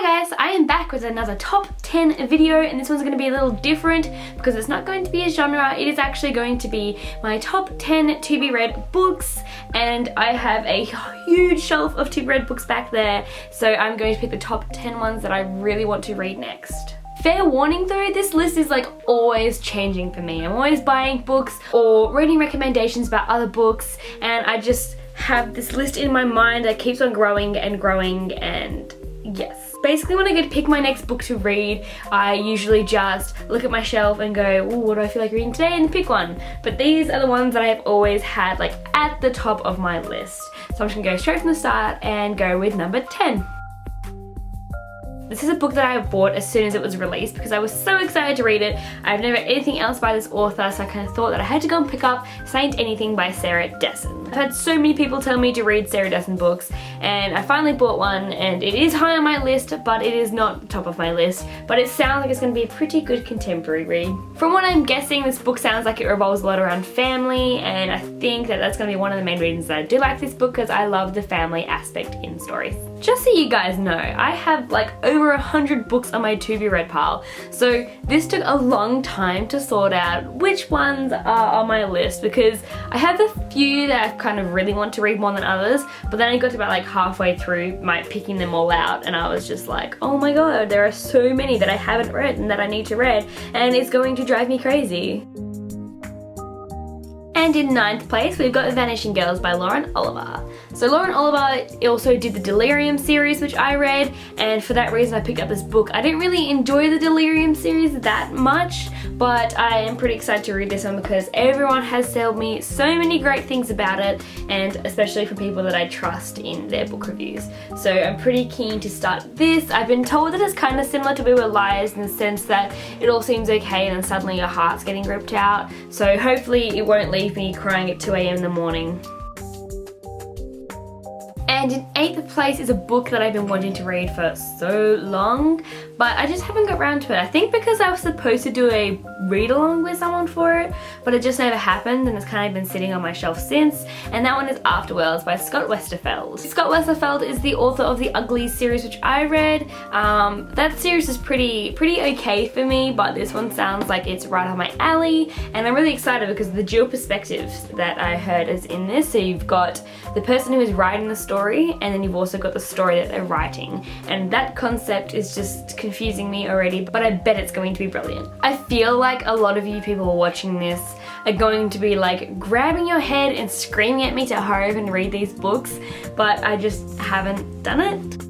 Hi guys, I am back with another top 10 video, and this one's going to be a little different because it's not going to be a genre. It is actually going to be my top 10 to be read books, and I have a huge shelf of to be read books back there, so I'm going to pick the top 10 ones that I really want to read next. Fair warning though, this list is like always changing for me. I'm always buying books or reading recommendations about other books, and I just have this list in my mind that keeps on growing and growing, and yes. Basically, when I go to pick my next book to read, I usually just look at my shelf and go, ooh, what do I feel like reading today, and pick one. But these are the ones that I have always had like at the top of my list. So I'm just gonna go straight from the start and go with number 10. This is a book that I bought as soon as it was released because I was so excited to read it. I've never read anything else by this author, so I kind of thought that I had to go and pick up Saint Anything by Sarah Dessen. I've had so many people tell me to read Sarah Dessen books, and I finally bought one, and it is high on my list, but it is not top of my list. But it sounds like it's going to be a pretty good contemporary read. From what I'm guessing, this book sounds like it revolves a lot around family, and I think that that's going to be one of the main reasons that I do like this book, because I love the family aspect in stories. Just so you guys know, I have like over 100 books on my to be read pile, so this took a long time to sort out which ones are on my list, because I have a few that I kind of really want to read more than others, but then I got to about like halfway through my picking them all out, and I was just like, oh my god, there are so many that I haven't read and that I need to read, and it's going to drive me crazy. And in 9th place, we've got Vanishing Girls by Lauren Oliver. So Lauren Oliver also did the Delirium series, which I read, and for that reason I picked up this book. I didn't really enjoy the Delirium series that much, but I am pretty excited to read this one because everyone has told me so many great things about it, and especially from people that I trust in their book reviews. So I'm pretty keen to start this. I've been told that it's kind of similar to We Were Liars in the sense that it all seems okay and then suddenly your heart's getting ripped out. So hopefully it won't leave me crying at 2 AM in the morning. And in 8th place is a book that I've been wanting to read for so long, but I just haven't got around to it. I think because I was supposed to do a read along with someone for it, but it just never happened, and it's kind of been sitting on my shelf since, and that one is Afterworlds by Scott Westerfeld. Scott Westerfeld is the author of the Uglies series, which I read. That series is pretty okay for me, but this one sounds like it's right on my alley, and I'm really excited because of the dual perspectives that I heard is in this. So you've got the person who is writing the story, and then you've also got the story that they're writing, and that concept is just confusing me already, but I bet it's going to be brilliant. I feel like a lot of you people watching this are going to be like grabbing your head and screaming at me to hurry up and read these books, but I just haven't done it.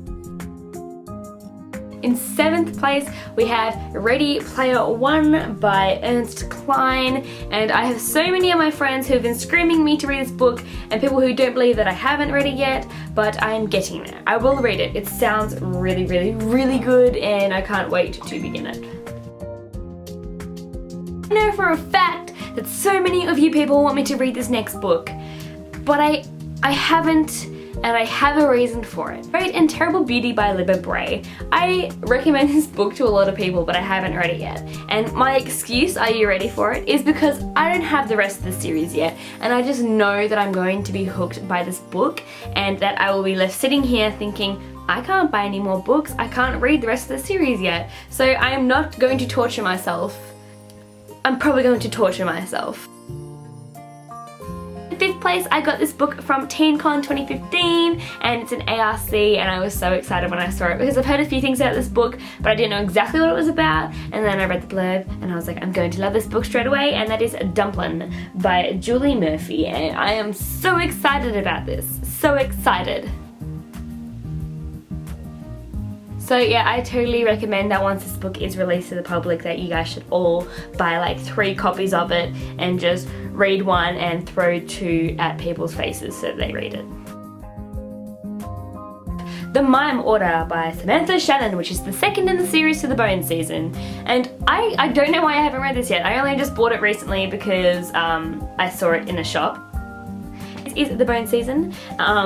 In 7th place, we have Ready Player One by Ernest Cline, and I have so many of my friends who have been screaming me to read this book, and people who don't believe that I haven't read it yet, but I am getting there. I will read it. It sounds really good, and I can't wait to begin it. I know for a fact that so many of you people want me to read this next book, but I haven't, and I have a reason for it. Great and Terrible Beauty by Libba Bray. I recommend this book to a lot of people, but I haven't read it yet. And my excuse, are you ready for it, is because I don't have the rest of the series yet, and I just know that I'm going to be hooked by this book, and that I will be left sitting here thinking, I can't buy any more books, I can't read the rest of the series yet. So I am not going to torture myself. I'm probably going to torture myself. 5th place, I got this book from TeenCon 2015, and it's an ARC, and I was so excited when I saw it because I've heard a few things about this book, but I didn't know exactly what it was about, and then I read the blurb and I was like, I'm going to love this book straight away, and that is Dumplin by Julie Murphy, and I am so excited about this. So excited. So yeah, I totally recommend that once this book is released to the public that you guys should all buy like 3 copies of it and just read one and throw 2 at people's faces so they read it. The Mime Order by Samantha Shannon, which is the second in the series to the Bone season. And I don't know why I haven't read this yet. I only just bought it recently because I saw it in a shop. Is the Bone season,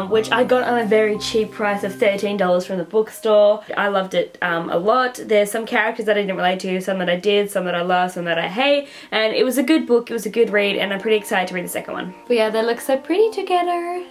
which I got on a very cheap price of $13 from the bookstore. I loved it a lot. There's some characters that I didn't relate to, some that I did, some that I love, some that I hate, and it was a good book, it was a good read, and I'm pretty excited to read the second one. But yeah, they look so pretty together.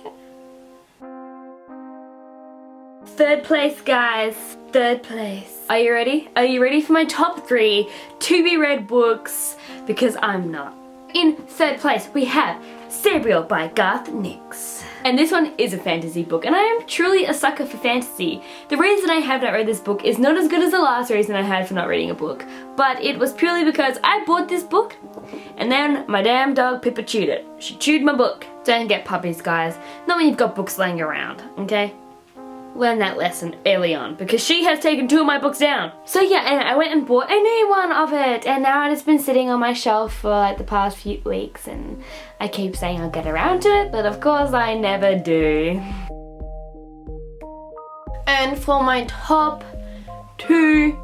Third place, guys. Third place. Are you ready? Are you ready for my top 3 to be read books? Because I'm not. In third place, we have Cereal by Garth Nix. And this one is a fantasy book, and I am truly a sucker for fantasy. The reason I have not read this book is not as good as the last reason I had for not reading a book, but it was purely because I bought this book, and then my damn dog Pippa chewed it. She chewed my book. Don't get puppies, guys. Not when you've got books laying around, okay? Learn that lesson early on, because she has taken 2 of my books down. So yeah, and I went and bought a new one of it, and now it's been sitting on my shelf for like the past few weeks, and I keep saying I'll get around to it, but of course I never do. And for my top 2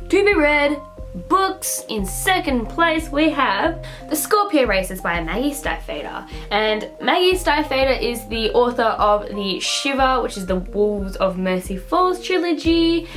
to be read books, in second place we have The Scorpio Races by Maggie Stiefvater. And Maggie Stiefvater is the author of the Shiver, which is the Wolves of Mercy Falls trilogy.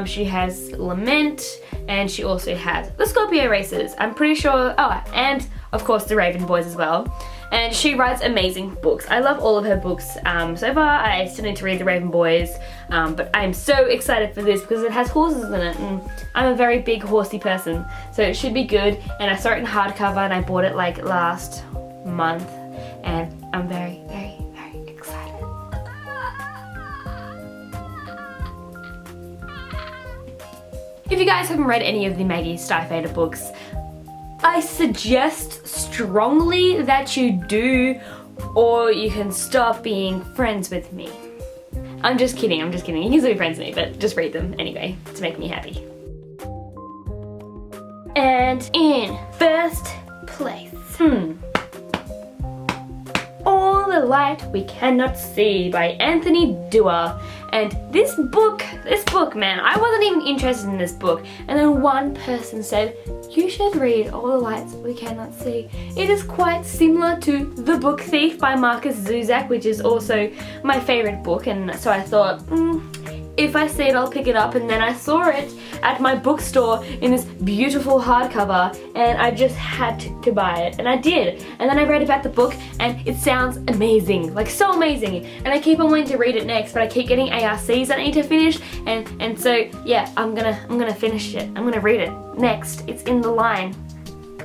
She has Lament, and she also has The Scorpio Races. I'm pretty sure, oh, and of course The Raven Boys as well. And she writes amazing books. I love all of her books so far. I still need to read The Raven Boys, but I'm so excited for this because it has horses in it, and I'm a very big horsey person, so it should be good. And I saw it in hardcover, and I bought it like last month, and I'm very, very, very excited. If you guys haven't read any of the Maggie Stiefvater books, I suggest strongly that you do, or you can stop being friends with me. I'm just kidding, I'm just kidding. You can still be friends with me, but just read them anyway to make me happy. And in first place, All the Light We Cannot See by Anthony Dewar. And this book, man, I wasn't even interested in this book. And then one person said, you should read All the Lights We Cannot See. It is quite similar to The Book Thief by Marcus Zuzak, which is also my favorite book. And so I thought, if I see it, I'll pick it up. And then I saw it at my bookstore in this beautiful hardcover, and I just had to buy it, and I did. And then I read about the book, and it sounds amazing, like so amazing. And I keep on wanting to read it next, but I keep getting ARCs that I need to finish, and so yeah, I'm gonna finish it. I'm gonna read it next. It's in the line,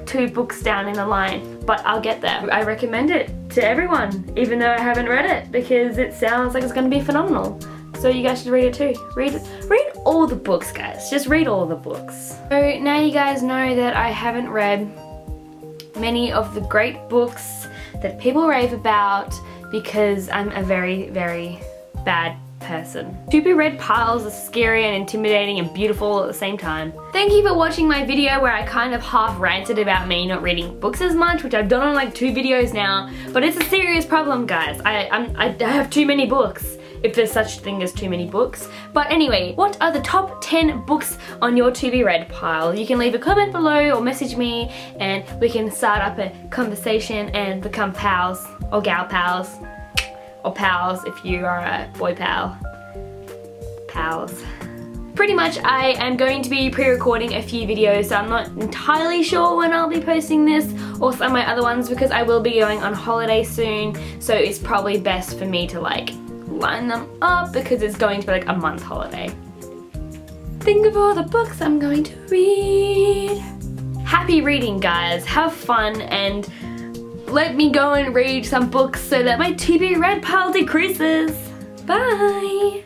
2 books down in the line, but I'll get there. I recommend it to everyone, even though I haven't read it, because it sounds like it's gonna be phenomenal. So you guys should read it too. Read all the books, guys. Just read all the books. So now you guys know that I haven't read many of the great books that people rave about because I'm a very, very bad person. To be read piles are scary and intimidating and beautiful at the same time. Thank you for watching my video where I kind of half ranted about me not reading books as much, which I've done on like 2 videos now, but it's a serious problem, guys. I have too many books, if there's such a thing as too many books. But anyway, what are the top 10 books on your to be read pile? You can leave a comment below or message me, and we can start up a conversation and become pals, or gal pals, or pals if you are a boy pal. Pals. Pretty much I am going to be pre-recording a few videos, so I'm not entirely sure when I'll be posting this or some of my other ones, because I will be going on holiday soon, so it's probably best for me to like line them up because it's going to be like a month holiday. Think of all the books I'm going to read. Happy reading, guys. Have fun, and let me go and read some books so that my to be read pile decreases. Bye!